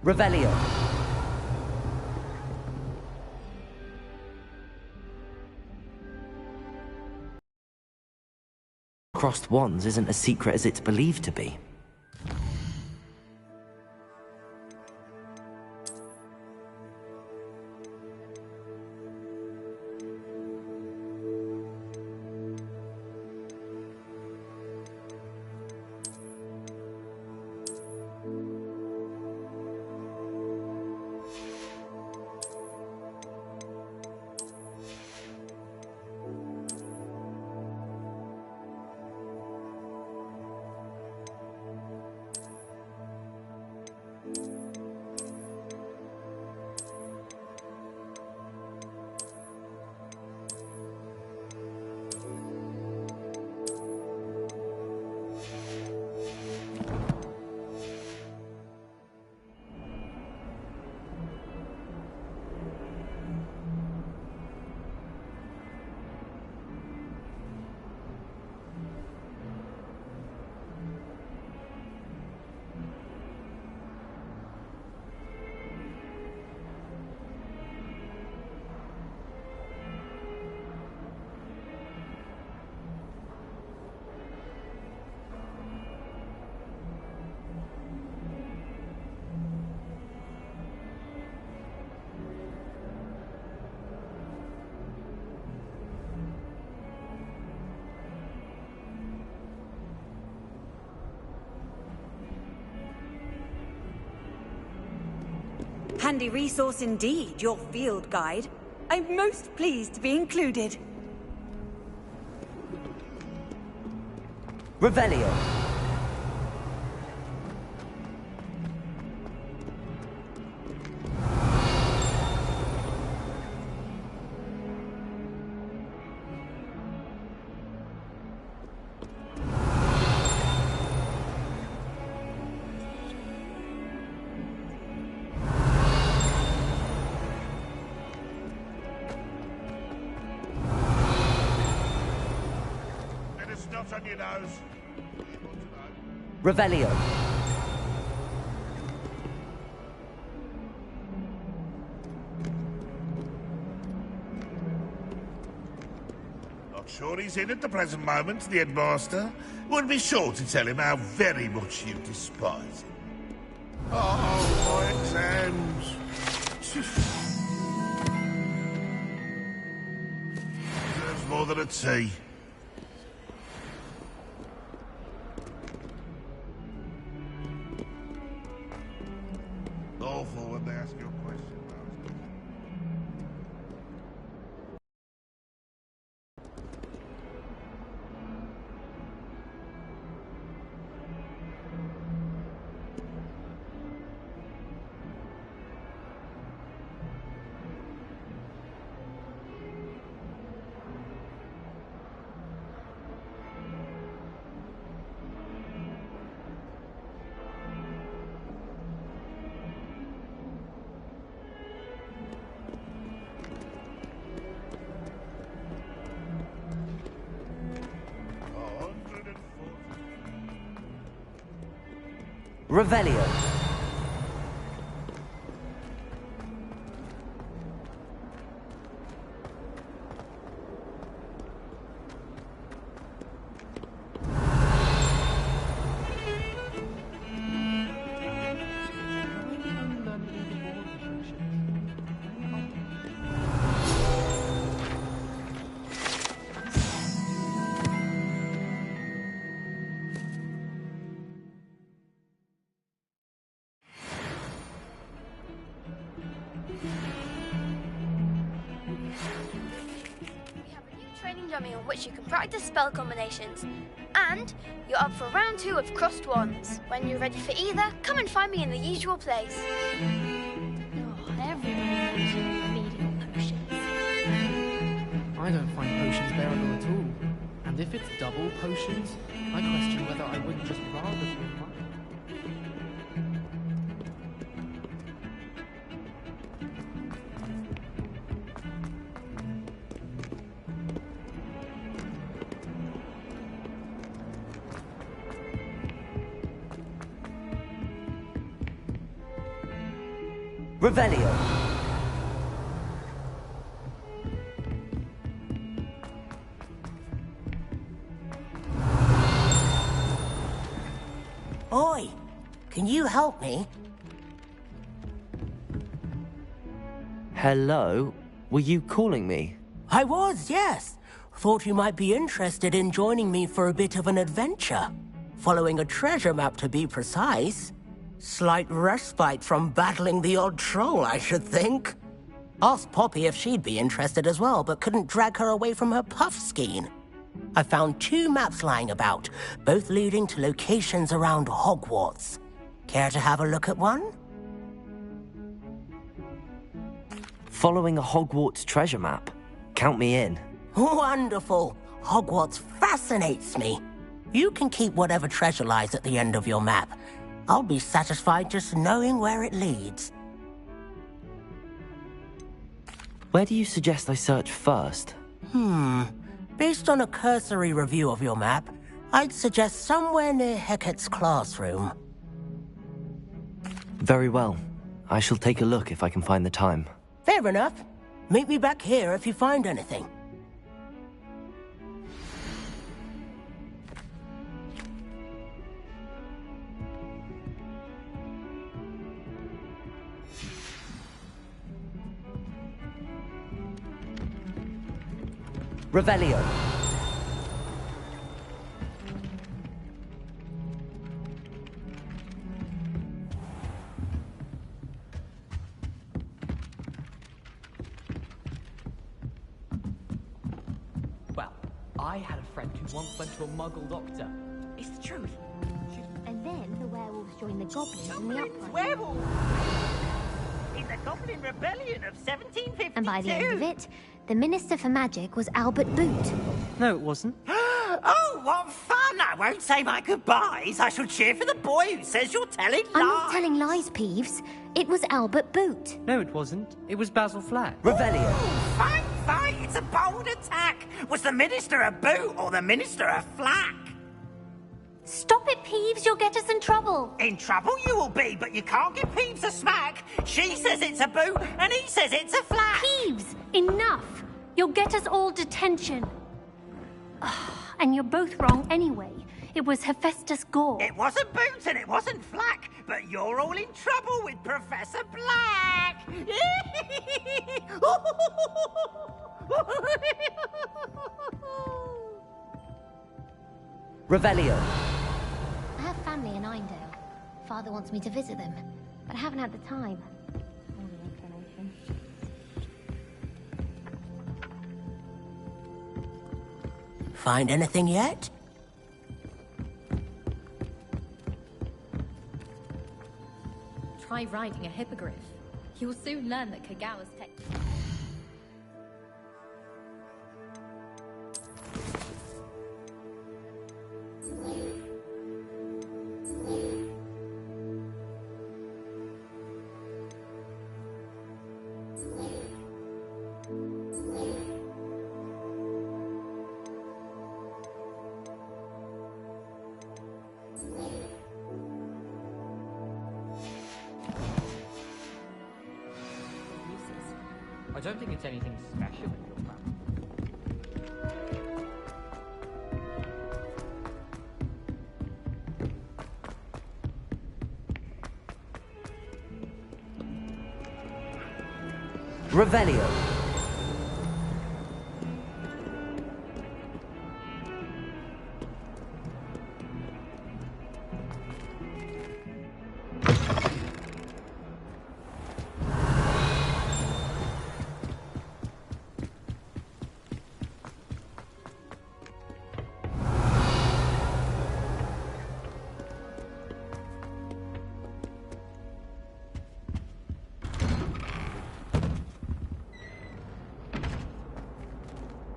Revelio. Crossed wands isn't as secret as it's believed to be. Handy resource indeed, your field guide. I'm most pleased to be included. Revelio. On your nose. Revelio. Not sure he's in at the present moment, the headmaster. Would be sure to tell him how very much you despise him. Oh, my exams. There's more than a tea. Awful when they ask you a question. Revelio. Dummy on which you can practice spell combinations. And you're up for round 2 of Crossed Wands. When you're ready for either, come and find me in the usual place. Oh, everybody knows you remedial potions. I don't find potions bearable at all. And if it's double potions, I question whether I wouldn't just rather be mine. Revelio. Oi, can you help me? Hello? Were you calling me? I was, yes. Thought you might be interested in joining me for a bit of an adventure. Following a treasure map, to be precise. Slight respite from battling the odd troll, I should think. Asked Poppy if she'd be interested as well, but couldn't drag her away from her puff skein. I found 2 maps lying about, both leading to locations around Hogwarts. Care to have a look at one? Following a Hogwarts treasure map. Count me in. Wonderful. Hogwarts fascinates me. You can keep whatever treasure lies at the end of your map. I'll be satisfied just knowing where it leads. Where do you suggest I search first? Based on a cursory review of your map, I'd suggest somewhere near Hecat's classroom. Very well. I shall take a look if I can find the time. Fair enough. Meet me back here if you find anything. Revelio. Well, I had a friend who once went to a muggle doctor. It's the truth. And then the werewolves joined the goblins in the uprising. Werewolves! In the Goblin Rebellion of 1752! And by the end of it, the Minister for Magic was Albert Boot. No, it wasn't. Oh, what fun! I won't say my goodbyes. I shall cheer for the boy who says you're telling lies. I'm not telling lies, Peeves. It was Albert Boot. No, it wasn't. It was Basil Flack. Revelio. Fight, fight! It's a bold attack! Was the Minister a boot or the Minister a flack? Stop it, Peeves. You'll get us in trouble. In trouble you will be, but you can't give Peeves a smack. She says it's a boot, and he says it's a flack. Peeves, enough. You'll get us all detention. And you're both wrong anyway. It was Hephaestus Gore. It wasn't boot and it wasn't flack, but you're all in trouble with Professor Black. Revelio. I have family in Eindale. Father wants me to visit them, but I haven't had the time. Only inclination. Find anything yet? Try riding a hippogriff. You'll soon learn that Kagawa's tech. I don't think it's anything special in your map. Revelio.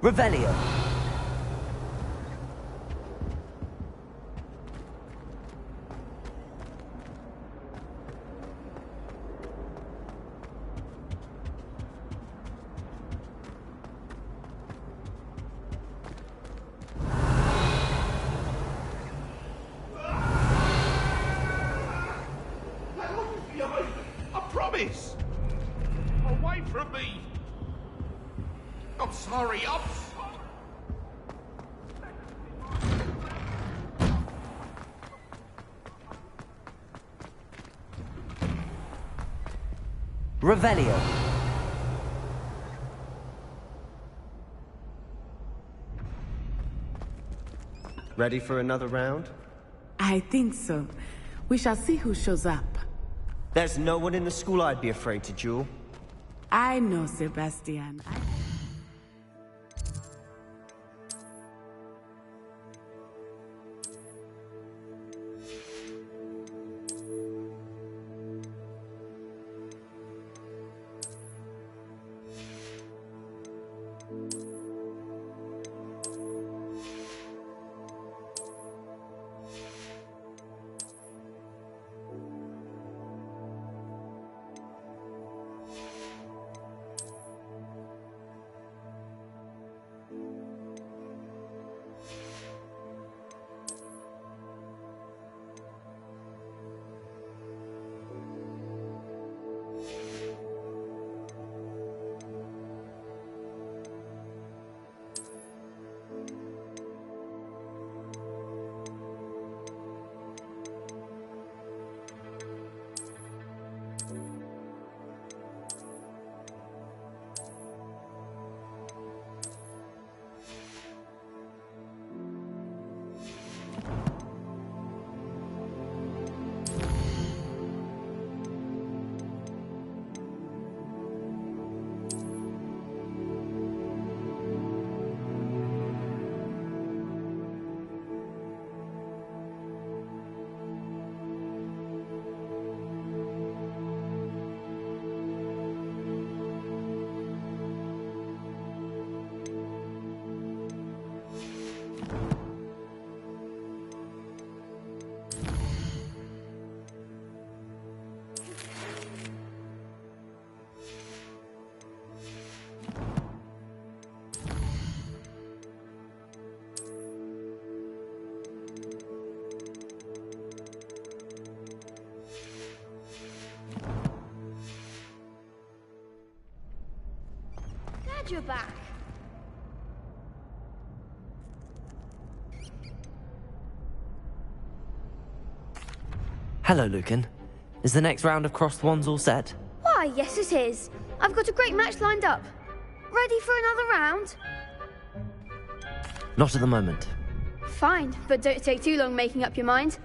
Revelio. I promise! from me. I'm sorry, I'm sorry. Revelio. Ready for another round? I think so. We shall see who shows up. There's no one in the school I'd be afraid to duel. I know, Sebastian. You're back. Hello, Lucan. Is the next round of Crossed Wands all set? Why, yes it is. I've got a great match lined up. Ready for another round? Not at the moment. Fine, but don't take too long making up your mind.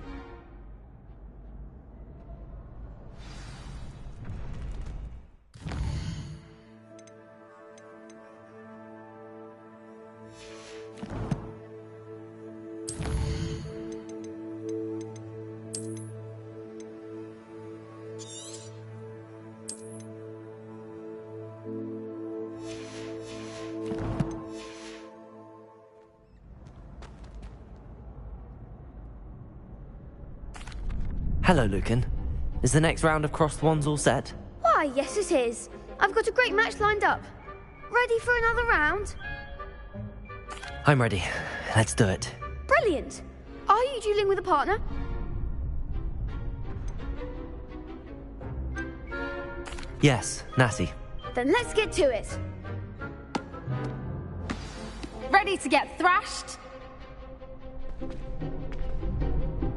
Hello, Lucan. Is the next round of Crossed Wands all set? Why, yes it is. I've got a great match lined up. Ready for another round? I'm ready. Let's do it. Brilliant. Are you dueling with a partner? Yes, Natty. Then let's get to it. Ready to get thrashed?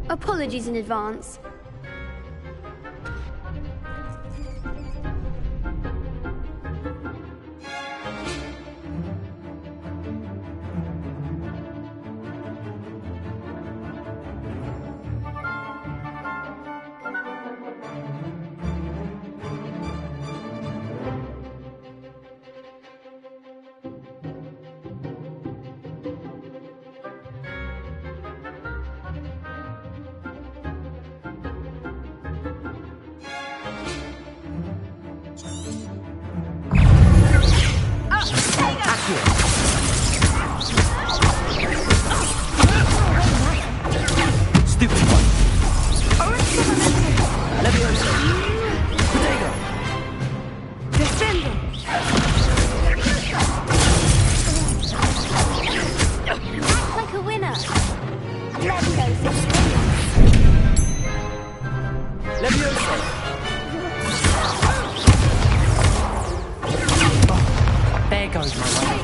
Apologies in advance. Stupid one. Leviosa. Protego. Descendo. Act like a winner. Leviosa. Leviosa. Here goes my way.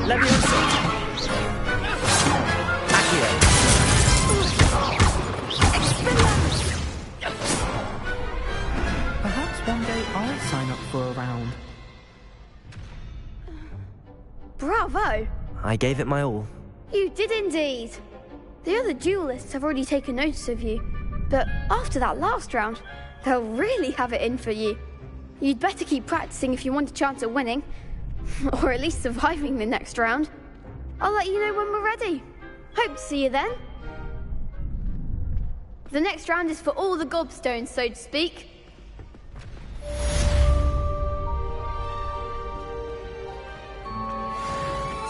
Let's go, Perhaps one day I'll sign up for a round. Bravo! I gave it my all. You did indeed. The other duelists have already taken notice of you, but after that last round, they'll really have it in for you. You'd better keep practicing if you want a chance at winning, or at least surviving the next round. I'll let you know when we're ready. Hope to see you then. The next round is for all the gobstones, so to speak.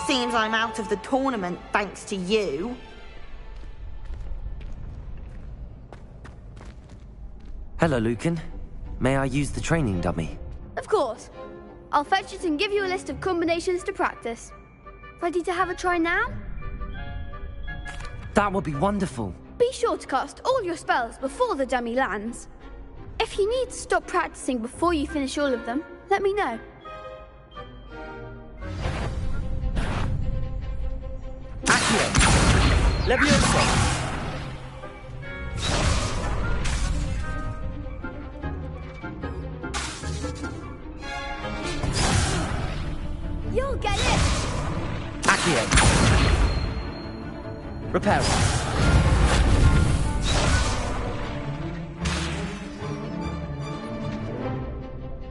Seems I'm out of the tournament thanks to you. Hello, Lucan. May I use the training dummy? Of course. I'll fetch it and give you a list of combinations to practice. Ready to have a try now? That would be wonderful. Be sure to cast all your spells before the dummy lands. If you need to stop practicing before you finish all of them, let me know. Accio! Leviosa! You'll get it! Accio! Repel!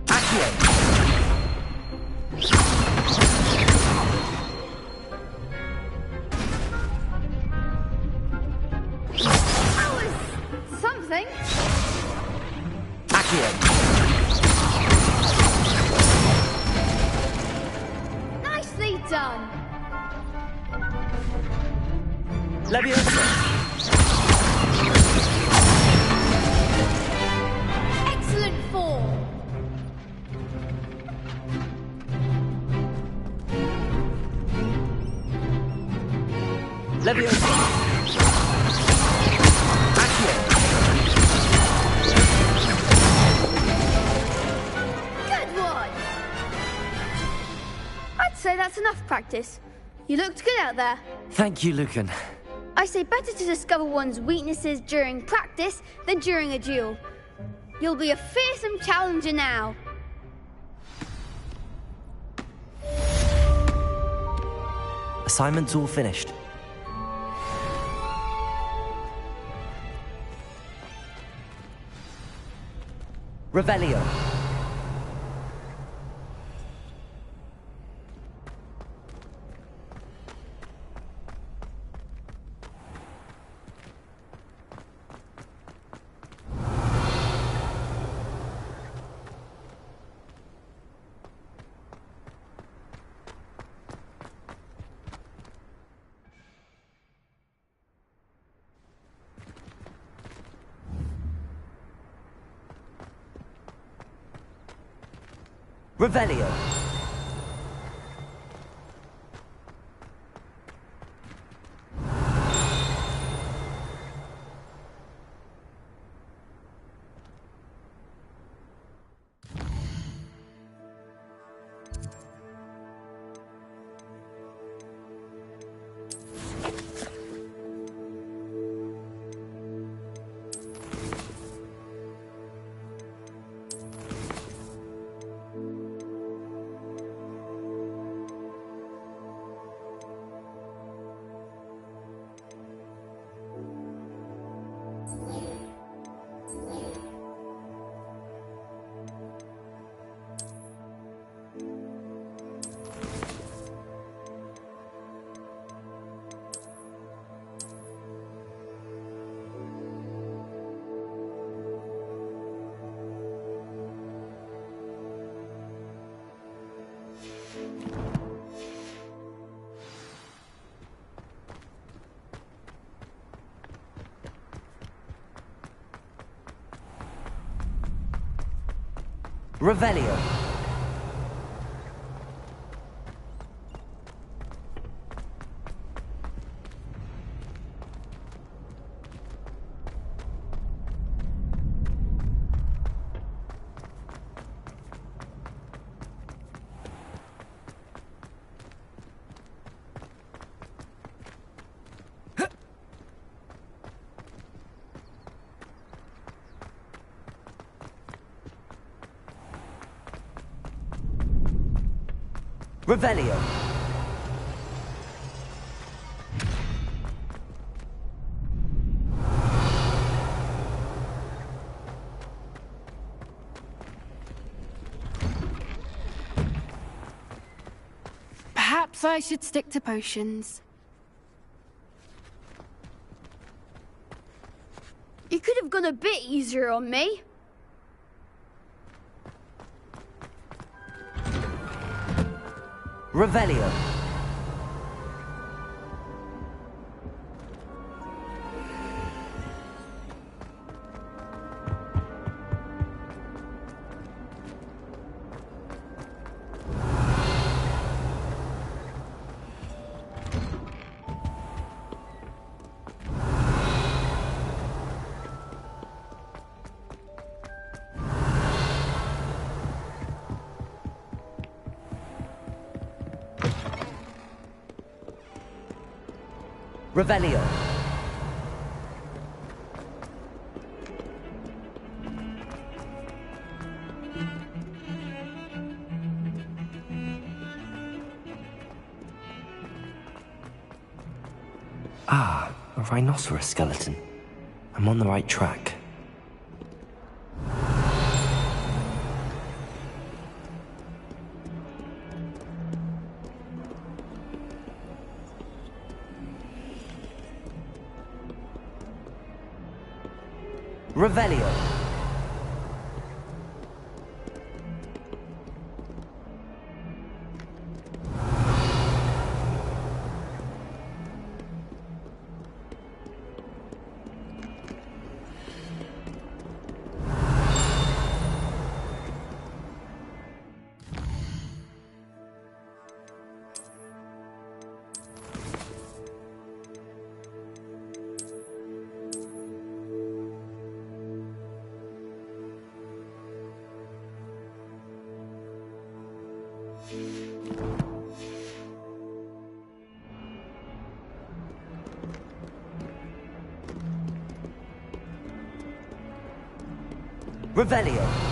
Accio! That was something. Accio! Nicely done. Leviosa! Excellent form. Leviosa! Accio! Good one. I'd say that's enough practice. You looked good out there. Thank you, Lucan. I say better to discover one's weaknesses during practice than during a duel. You'll be a fearsome challenger now. Assignment's all finished. Revelio! Revelio! Revelio. Revelio. Perhaps I should stick to potions. You could have gone a bit easier on me. Revelio. Revelio. Ah, a rhinoceros skeleton. I'm on the right track. Revelio. Revelio.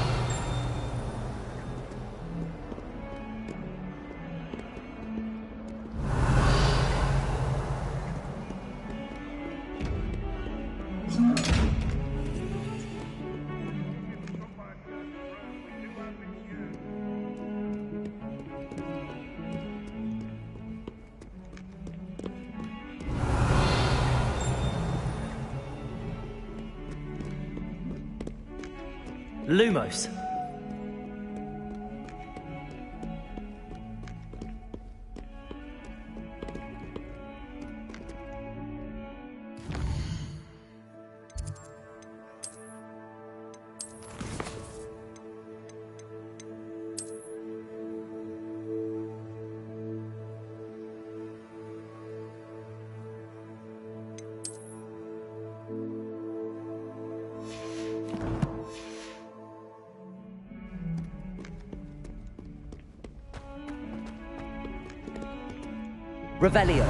Lumos. Revelio.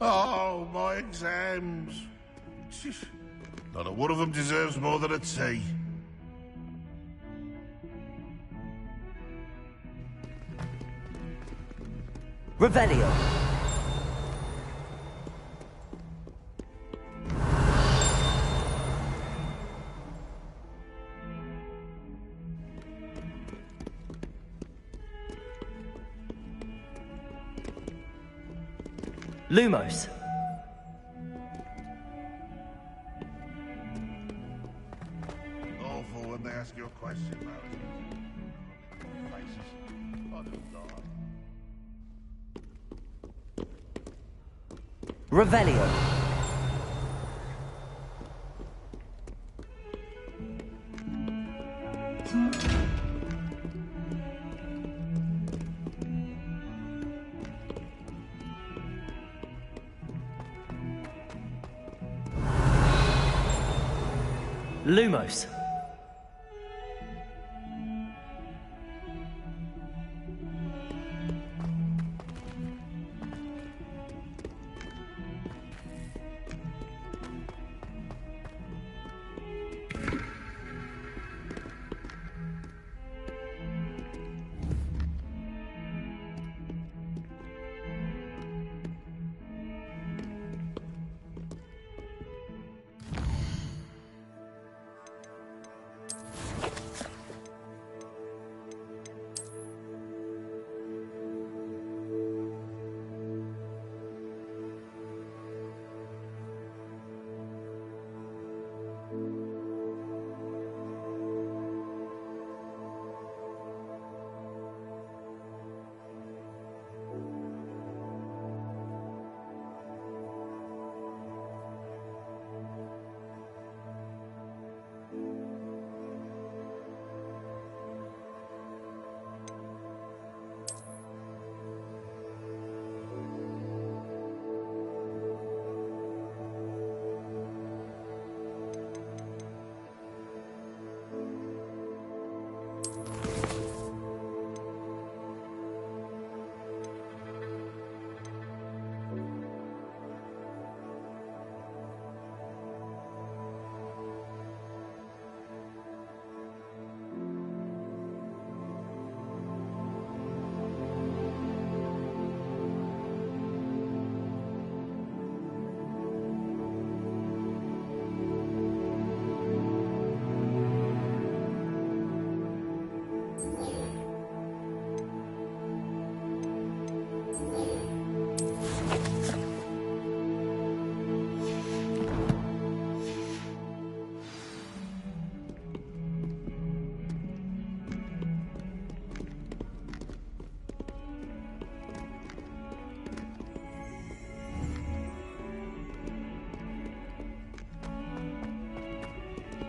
Oh, my exams. Not a one of them deserves more than a T. Revelio. Lumos. Awful when they ask you a question, Mary. Faces. I don't lie. Revelio. Lumos.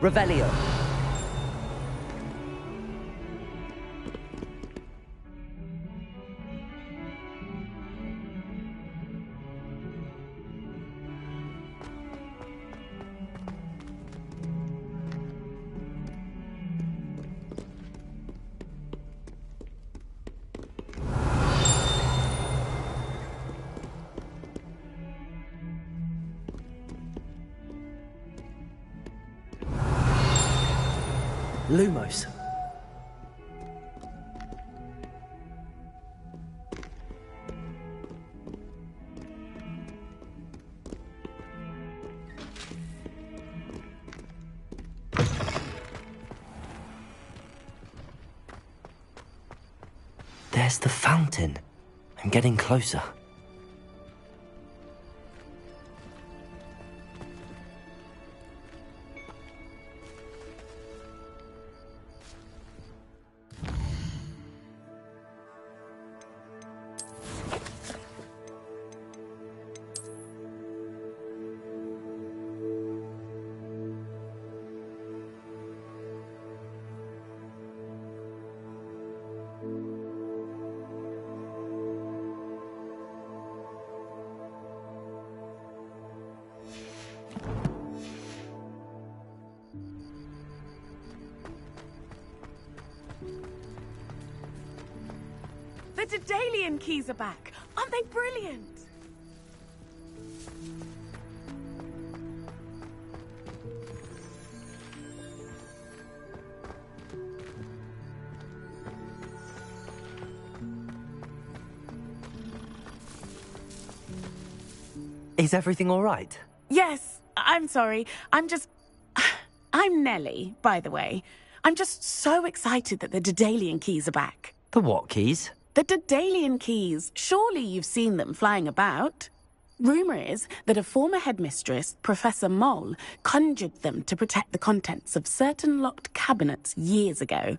Revelio. Lumos. There's the fountain. I'm getting closer. The Daedalian keys are back. Aren't they brilliant? Is everything all right? Yes, I'm sorry. I'm Nelly, by the way. I'm just so excited that the Daedalian keys are back. The what keys? The Daedalian keys. Surely you've seen them flying about. Rumour is that a former headmistress, Professor Moll, conjured them to protect the contents of certain locked cabinets years ago.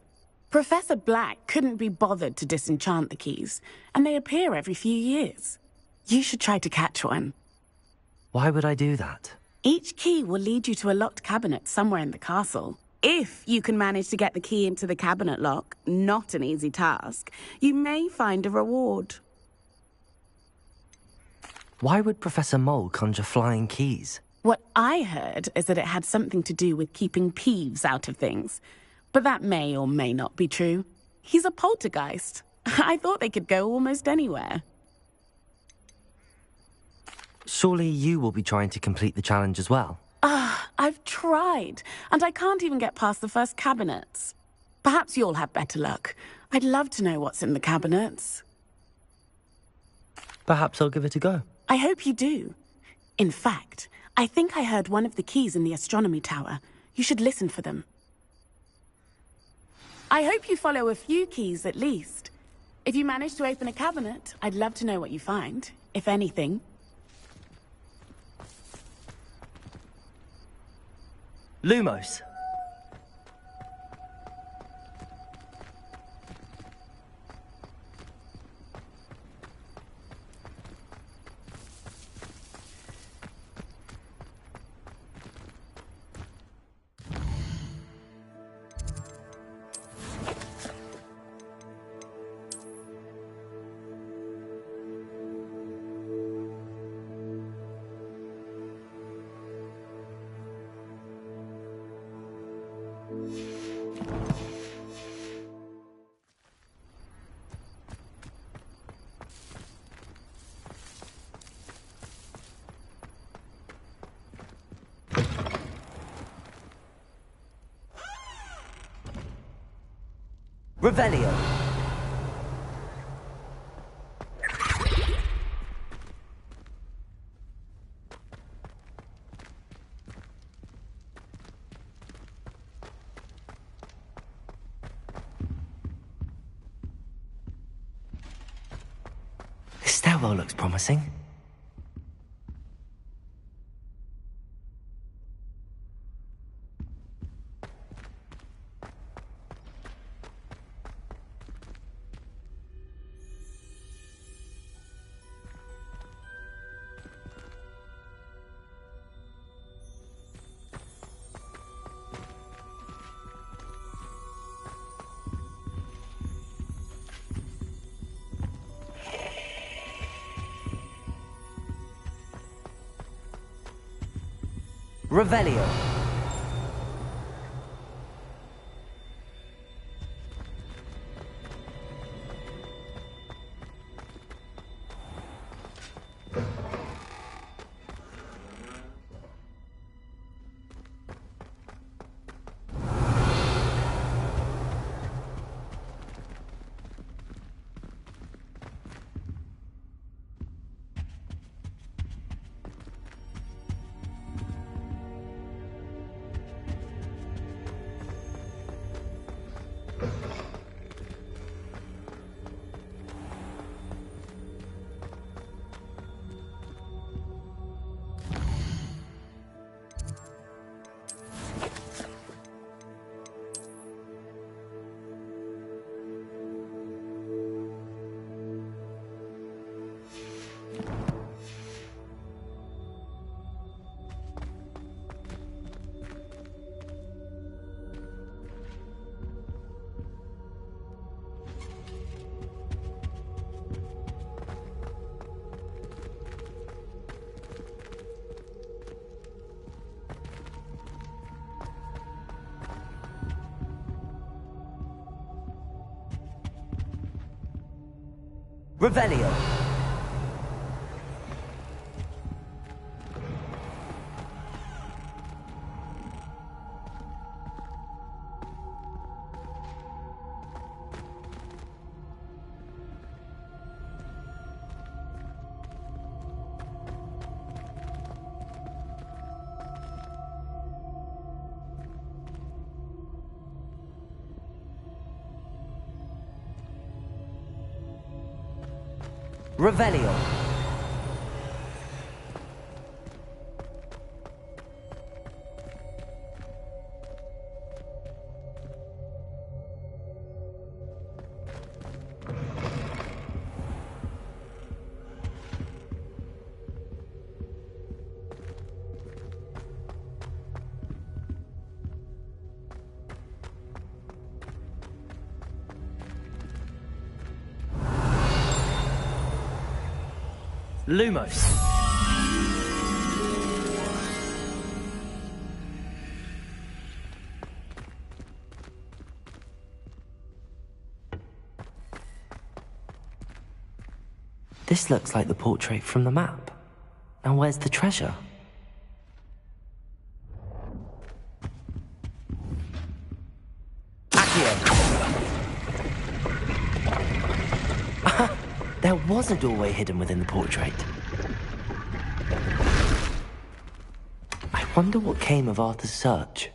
Professor Black couldn't be bothered to disenchant the keys, and they appear every few years. You should try to catch one. Why would I do that? Each key will lead you to a locked cabinet somewhere in the castle. If you can manage to get the key into the cabinet lock, not an easy task, you may find a reward. Why would Professor Mole conjure flying keys? What I heard is that it had something to do with keeping Peeves out of things. But that may or may not be true. He's a poltergeist. I thought they could go almost anywhere. Surely you will be trying to complete the challenge as well? I've tried, and I can't even get past the first cabinets. Perhaps you'll have better luck. I'd love to know what's in the cabinets. Perhaps I'll give it a go. I hope you do. In fact, I think I heard one of the keys in the astronomy tower. You should listen for them. I hope you follow a few keys at least. If you manage to open a cabinet, I'd love to know what you find, if anything. Lumos. Revelio. This stairwell looks promising. Revelio. Revelio. Revelio. Lumos. This looks like the portrait from the map. Now where's the treasure? There was a doorway hidden within the portrait. I wonder what came of Arthur's search.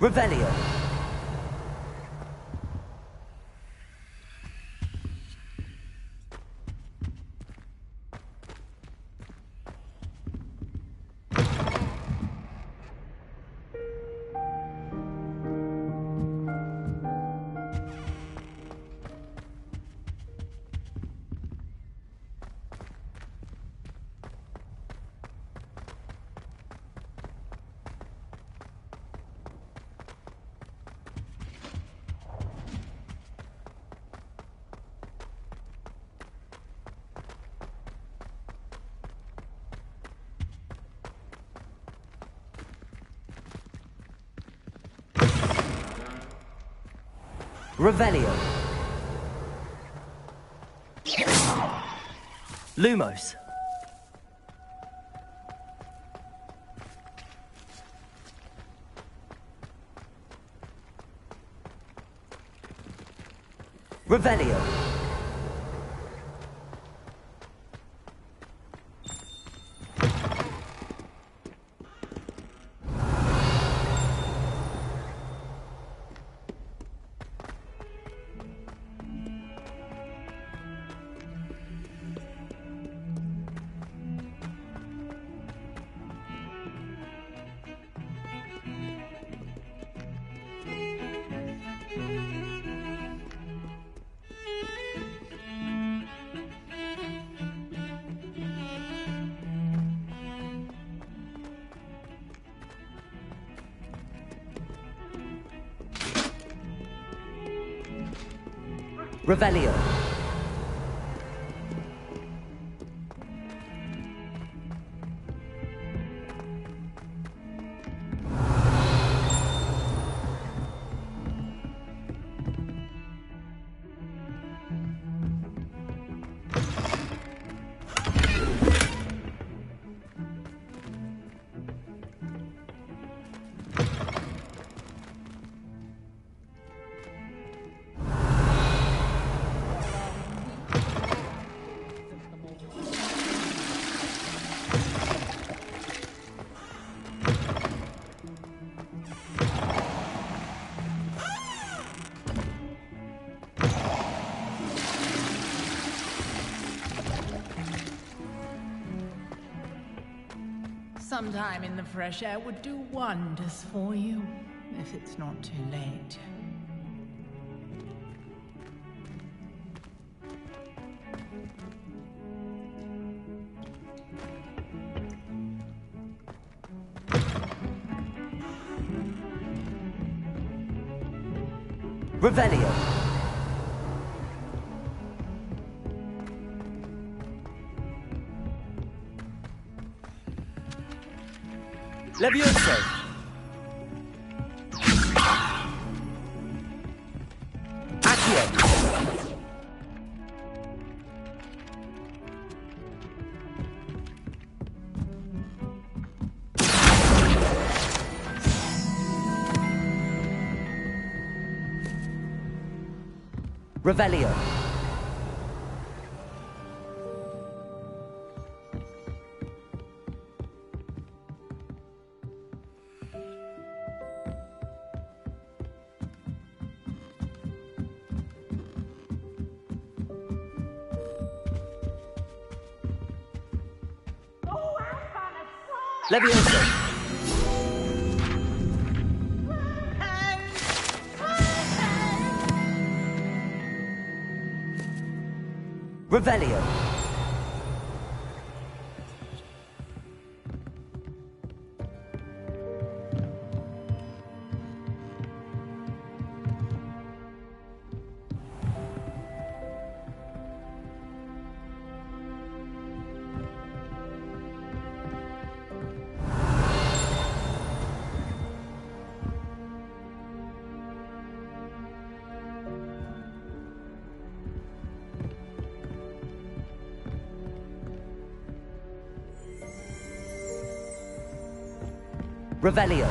Revelio. Revelio. Lumos. Revelio. Revelio. Some time in the fresh air would do wonders for you, if it's not too late. Revelio. Levioso. Accio. Revelio. Leviosa! Revelio! Revelio.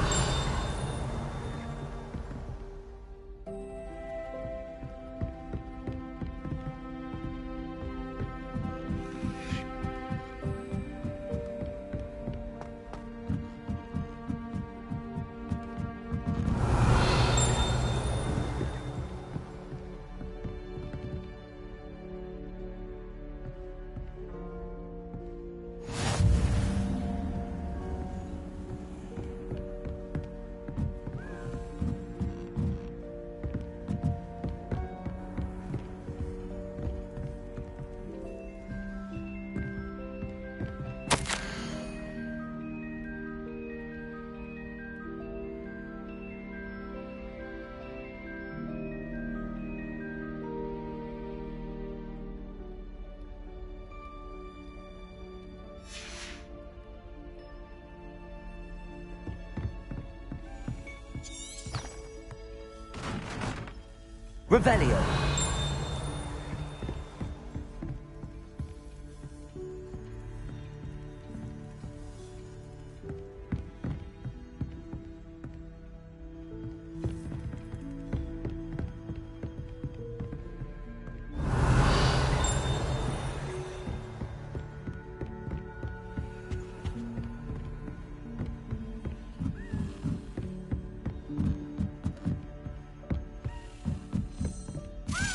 Revelio.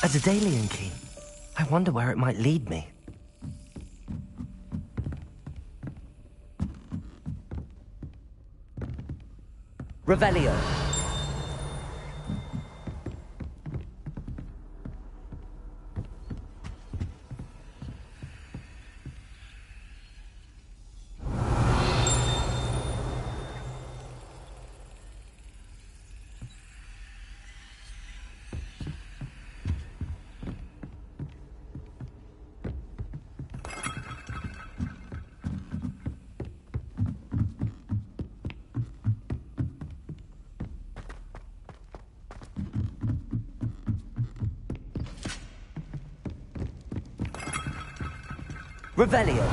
A Daedalian key. I wonder where it might lead me. Revelio. Revelio.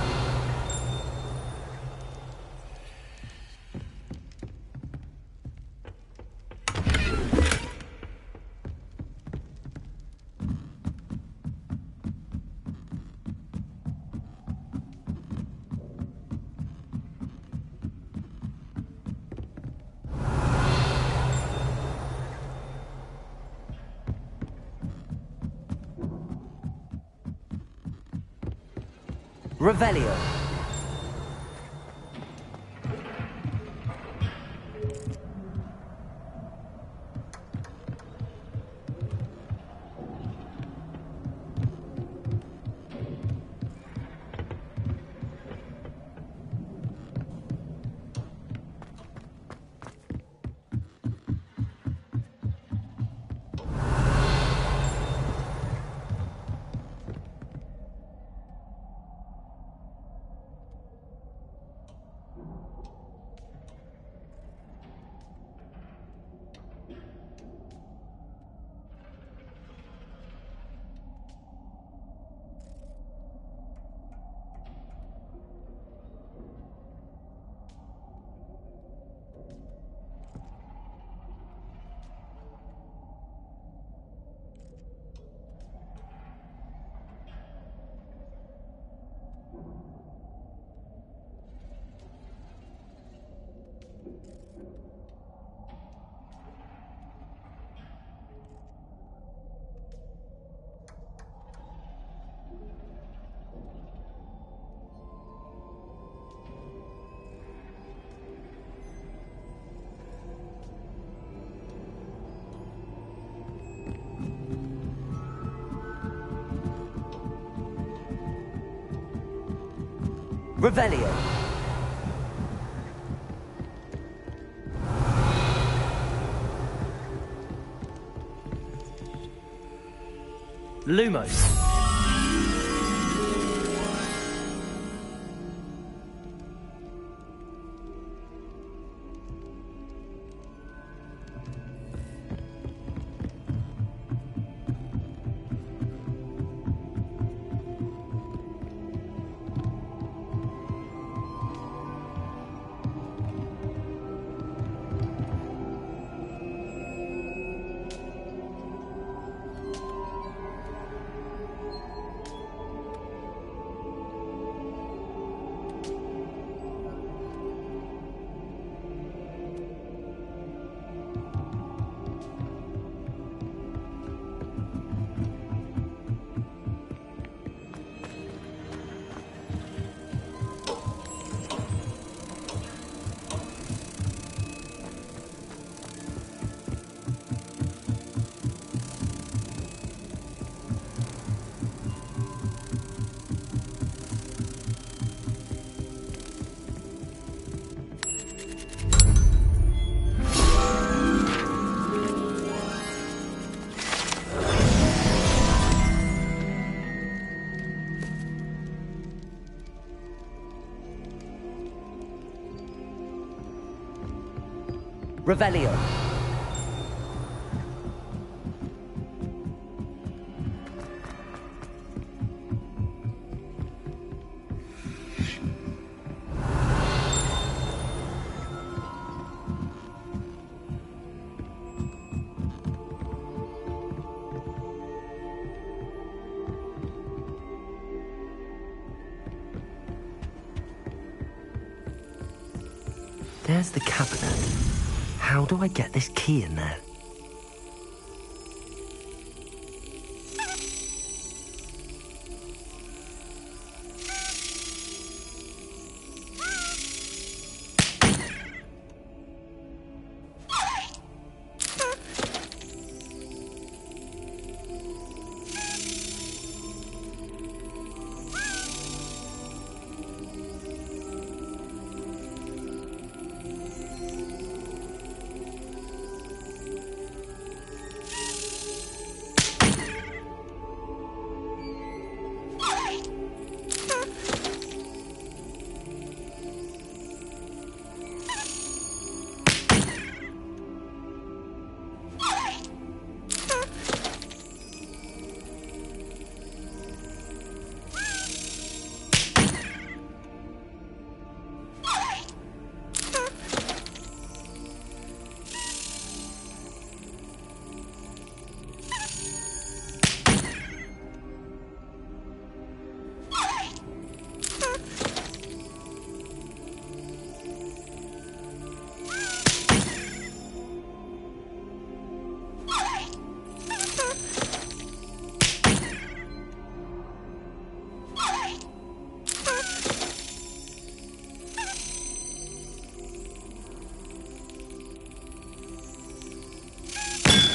Revelio. Revelio. Lumos. Revelio. There's the cabinet. How do I get this key in there?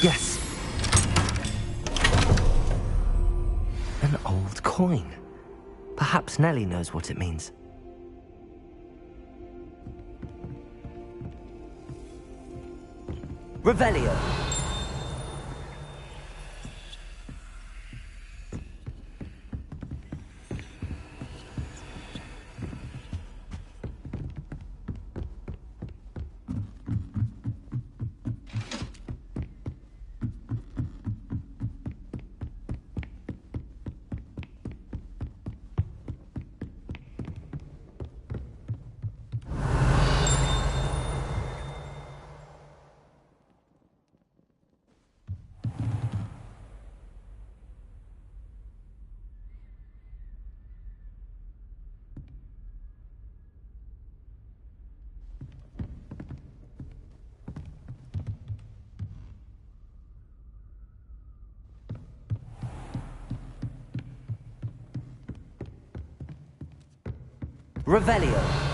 Yes. An old coin. Perhaps Nellie knows what it means. Revelio. Revelio.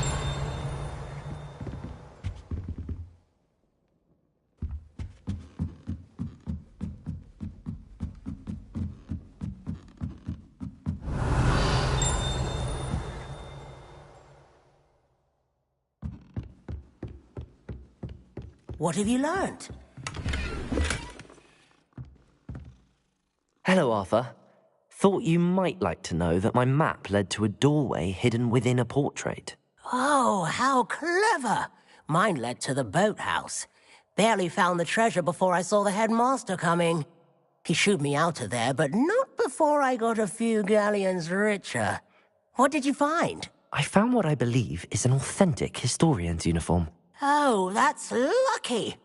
What have you learned? Hello, Arthur. Thought you might like to know that my map led to a doorway hidden within a portrait. Oh, how clever! Mine led to the boathouse. Barely found the treasure before I saw the headmaster coming. He shooed me out of there, but not before I got a few galleons richer. What did you find? I found what I believe is an authentic historian's uniform. Oh, that's lucky.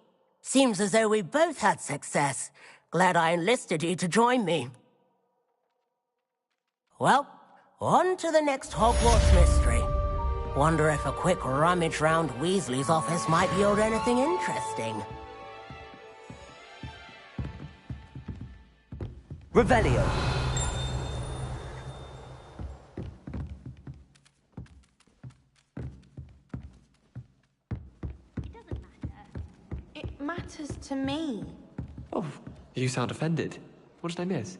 Seems as though we both had success. Glad I enlisted you to join me. Well, on to the next Hogwarts mystery. Wonder if a quick rummage round Weasley's office might yield anything interesting. Revelio. It matters to me. Oh, you sound offended. What did I miss?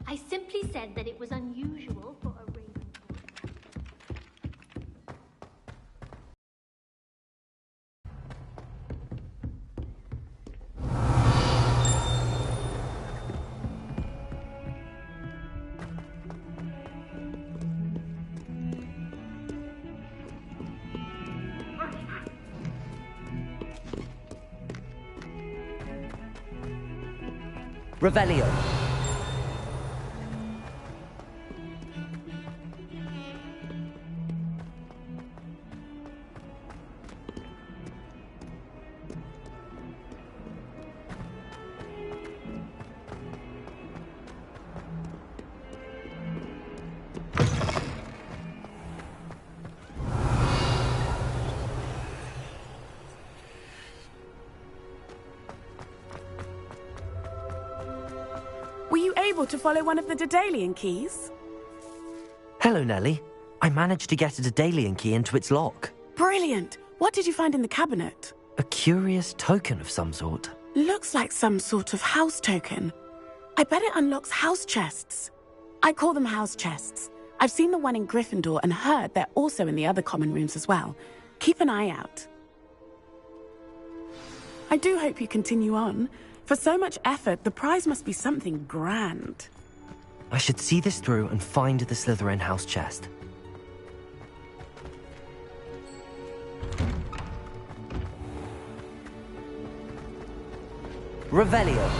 I simply said that it was unusual for a Ravenclaw. Revelio. Were you able to follow one of the Daedalian keys? Hello, Nellie. I managed to get a Daedalian key into its lock. Brilliant! What did you find in the cabinet? A curious token of some sort. Looks like some sort of house token. I bet it unlocks house chests. I call them house chests. I've seen the one in Gryffindor and heard they're also in the other common rooms as well. Keep an eye out. I do hope you continue on. For so much effort, the prize must be something grand. I should see this through and find the Slytherin house chest. Revelio.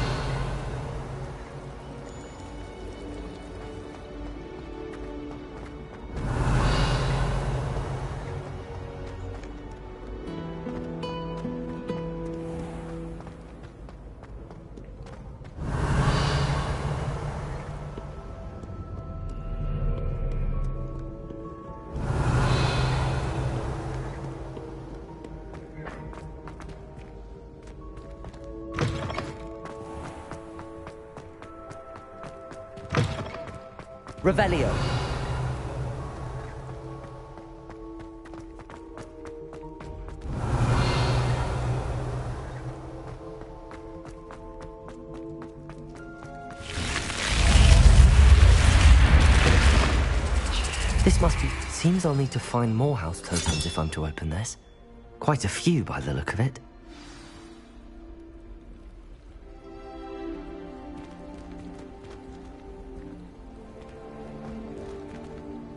Revelio. This must be... Seems I'll need to find more house tokens if I'm to open this. Quite a few by the look of it.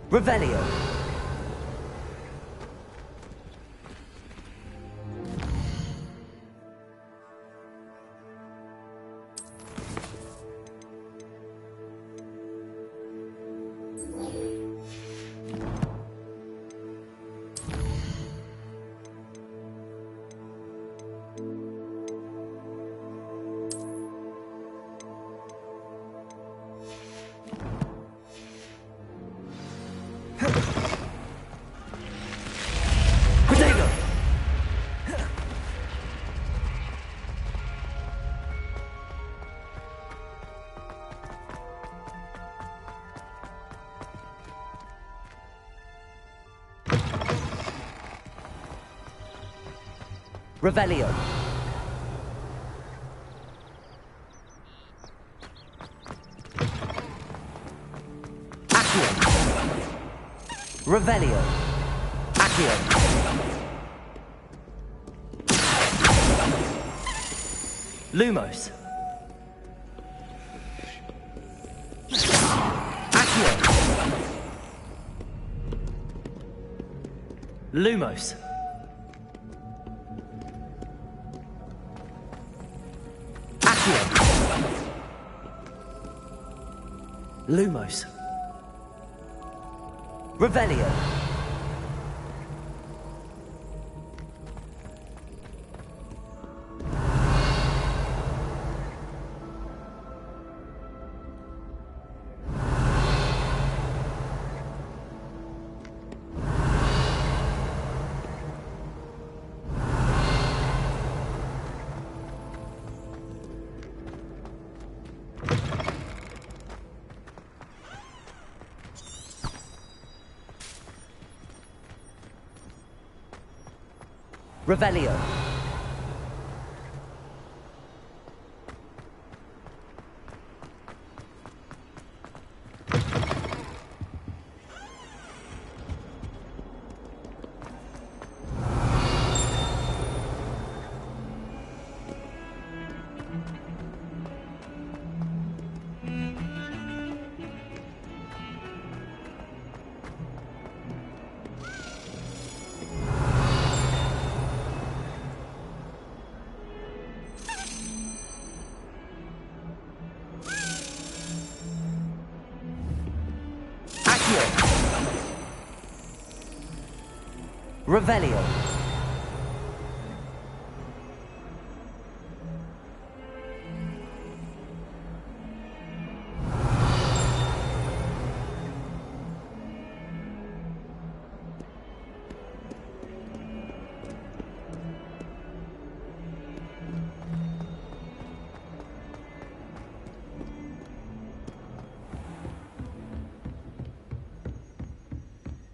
Revelio. Revelio. Accio. Revelio. Accio. Lumos. Accio. Lumos. Accio. Lumos. Revelio. Revelio. Revelio.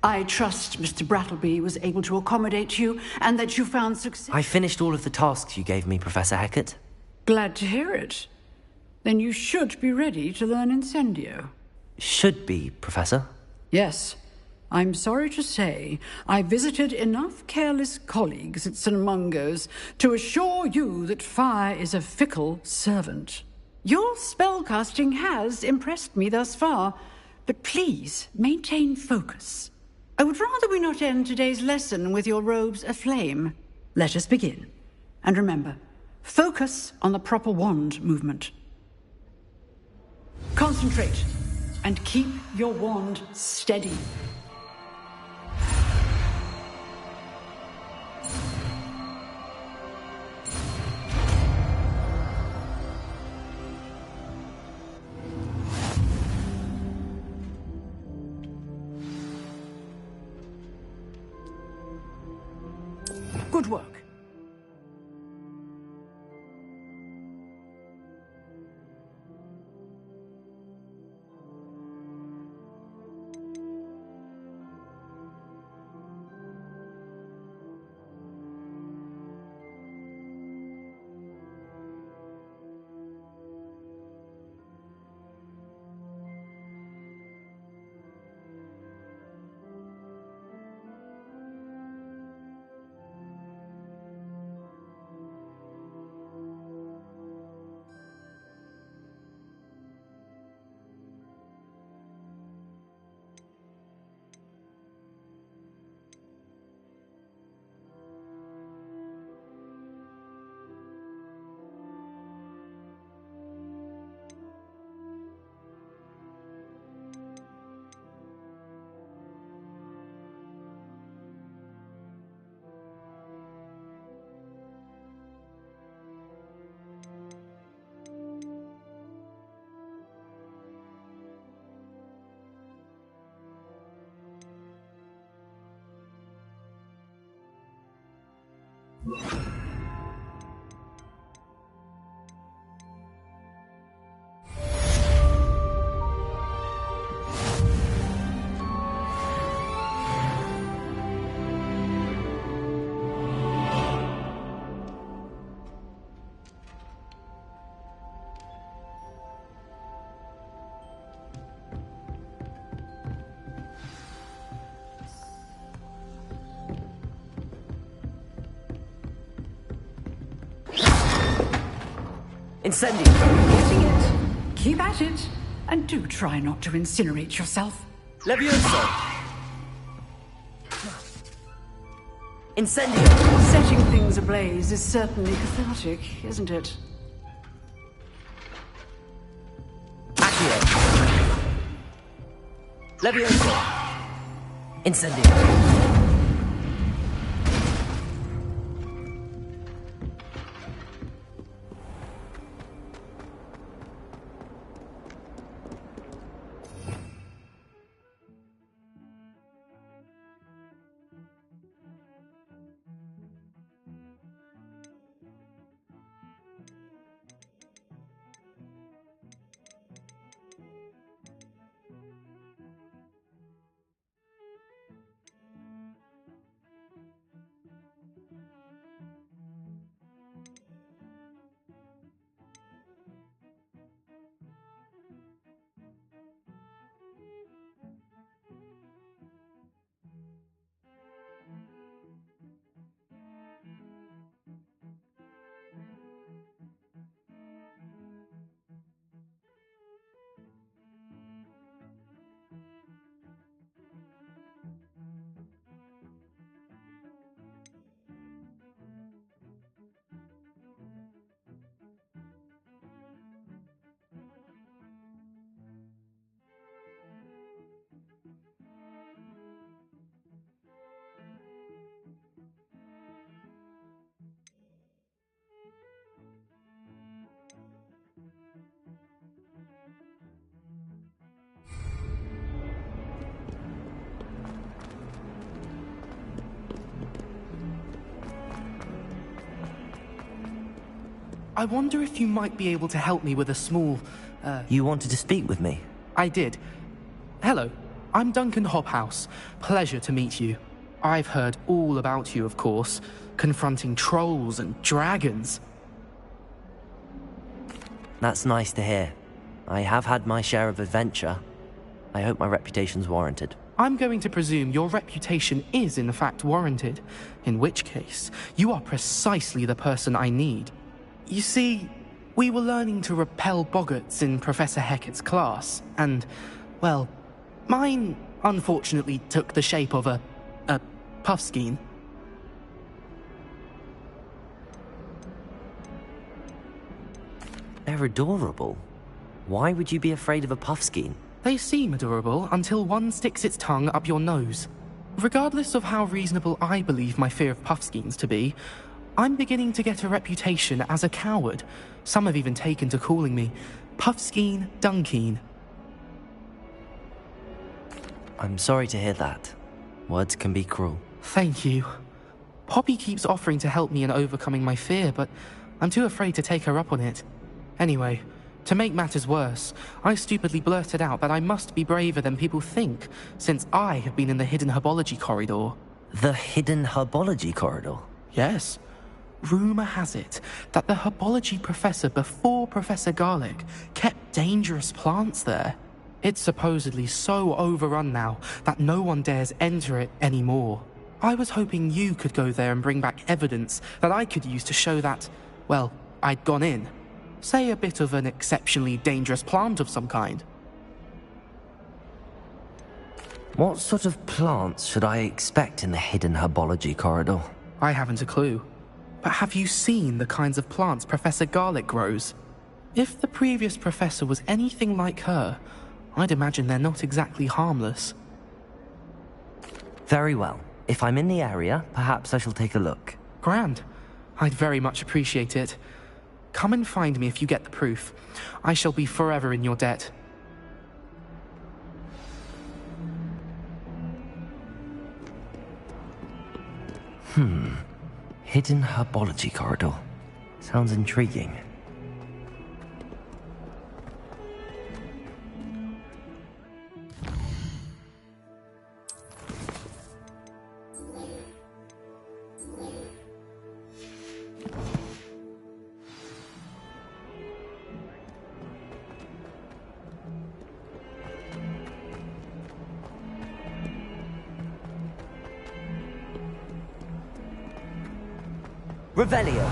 I trust Mr. Brattleby was able to accommodate you and that you found success. I finished all of the tasks you gave me, Professor Hecat. Glad to hear it. Then you should be ready to learn Incendio. Should be, Professor. Yes. I'm sorry to say I visited enough careless colleagues at St. Mungo's to assure you that fire is a fickle servant. Your spellcasting has impressed me thus far, but please maintain focus. I would rather we not end today's lesson with your robes aflame. Let us begin. And remember, focus on the proper wand movement. Concentrate, and keep your wand steady. Good work. Incendio! Getting it. Keep at it. And do try not to incinerate yourself. Levioso! Incendio! Setting things ablaze is certainly cathartic, isn't it? Accio! Levioso! Incendio! I wonder if you might be able to help me with a small, You wanted to speak with me? I did. Hello, I'm Duncan Hobhouse. Pleasure to meet you. I've heard all about you, of course, confronting trolls and dragons. That's nice to hear. I have had my share of adventure. I hope my reputation's warranted. I'm going to presume your reputation is in fact warranted, in which case, you are precisely the person I need. You see, we were learning to repel boggarts in Professor Hecat's class, and, well, mine unfortunately took the shape of a puffskein. They're adorable. Why would you be afraid of a puffskein? They seem adorable until one sticks its tongue up your nose. Regardless of how reasonable I believe my fear of puffskeins to be, I'm beginning to get a reputation as a coward. Some have even taken to calling me Puffskein Dunkeen. I'm sorry to hear that. Words can be cruel. Thank you. Poppy keeps offering to help me in overcoming my fear, but I'm too afraid to take her up on it. Anyway, to make matters worse, I stupidly blurted out that I must be braver than people think, since I have been in the Hidden Herbology Corridor. The Hidden Herbology Corridor? Yes. Rumour has it that the herbology professor before Professor Garlick kept dangerous plants there. It's supposedly so overrun now that no one dares enter it anymore. I was hoping you could go there and bring back evidence that I could use to show that, well, I'd gone in. Say a bit of an exceptionally dangerous plant of some kind. What sort of plants should I expect in the Hidden Herbology Corridor? I haven't a clue. But have you seen the kinds of plants Professor Garlick grows? If the previous professor was anything like her, I'd imagine they're not exactly harmless. Very well. If I'm in the area, perhaps I shall take a look. Grand. I'd very much appreciate it. Come and find me if you get the proof. I shall be forever in your debt. Hidden Herbology Corridor. Sounds intriguing. Revelio.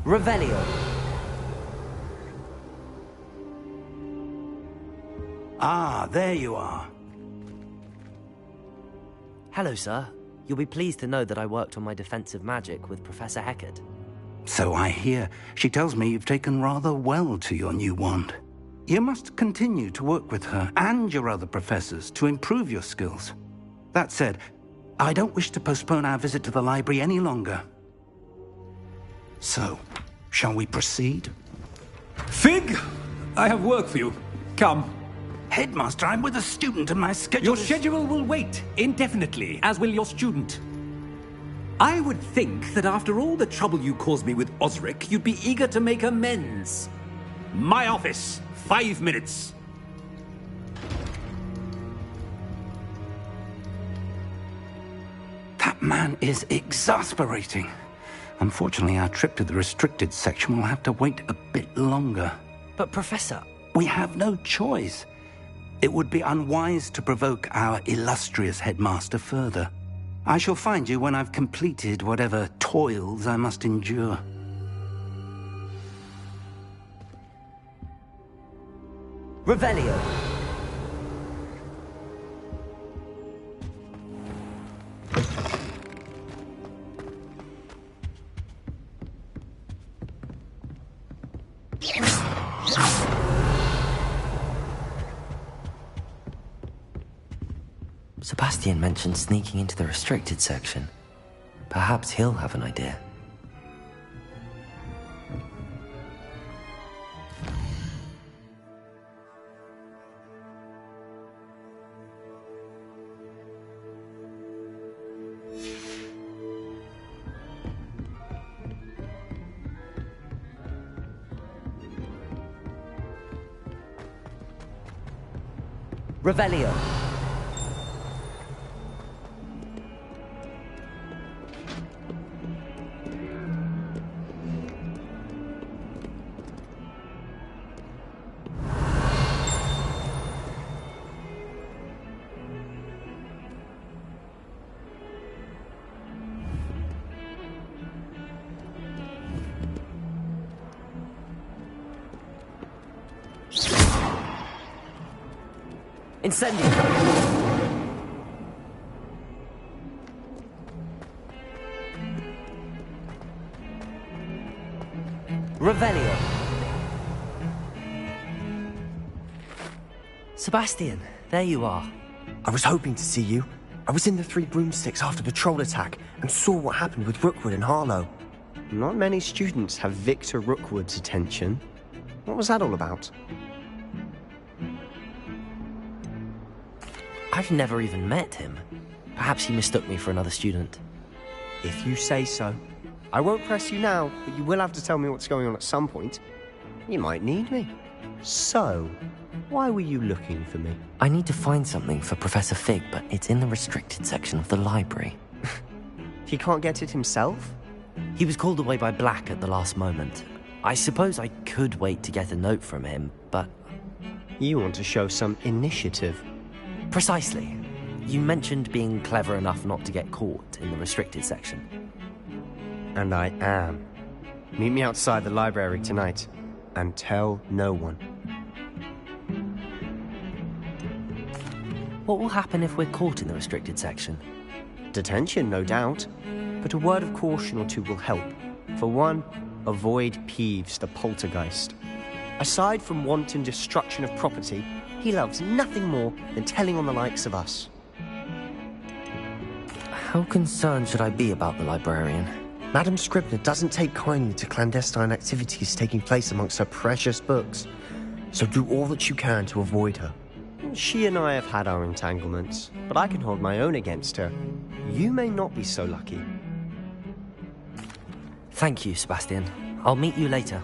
Revelio. Ah, there you are. Hello, sir. You'll be pleased to know that I worked on my defensive magic with Professor Hecat. So I hear. She tells me you've taken rather well to your new wand. You must continue to work with her and your other professors to improve your skills. That said, I don't wish to postpone our visit to the library any longer. So, shall we proceed? Fig! I have work for you. Come. Headmaster, I'm with a student and my schedule Your schedule will wait indefinitely, as will your student. I would think that after all the trouble you caused me with Osric, you'd be eager to make amends. My office, 5 minutes. That man is exasperating. Unfortunately, our trip to the restricted section will have to wait a bit longer. But, Professor... We have no choice. It would be unwise to provoke our illustrious headmaster further. I shall find you when I've completed whatever toils I must endure. Revelio. Sebastian mentioned sneaking into the restricted section. Perhaps he'll have an idea. Revelio. Incendio! Revelio! Sebastian, there you are. I was hoping to see you. I was in the Three Broomsticks after patrol attack and saw what happened with Rookwood and Harlow. Not many students have Victor Rookwood's attention. What was that all about? I've never even met him. Perhaps he mistook me for another student. If you say so. I won't press you now, but you will have to tell me what's going on at some point. You might need me. So, why were you looking for me? I need to find something for Professor Fig, but it's in the restricted section of the library. He can't get it himself? He was called away by Black at the last moment. I suppose I could wait to get a note from him, but... You want to show some initiative. Precisely. You mentioned being clever enough not to get caught in the restricted section. And I am. Meet me outside the library tonight, and tell no one. What will happen if we're caught in the restricted section? Detention, no doubt. But a word of caution or two will help. For one, avoid Peeves the poltergeist. Aside from wanton destruction of property, he loves nothing more than telling on the likes of us. How concerned should I be about the librarian? Madame Scribner doesn't take kindly to clandestine activities taking place amongst her precious books, so do all that you can to avoid her. She and I have had our entanglements, but I can hold my own against her. You may not be so lucky. Thank you, Sebastian. I'll meet you later.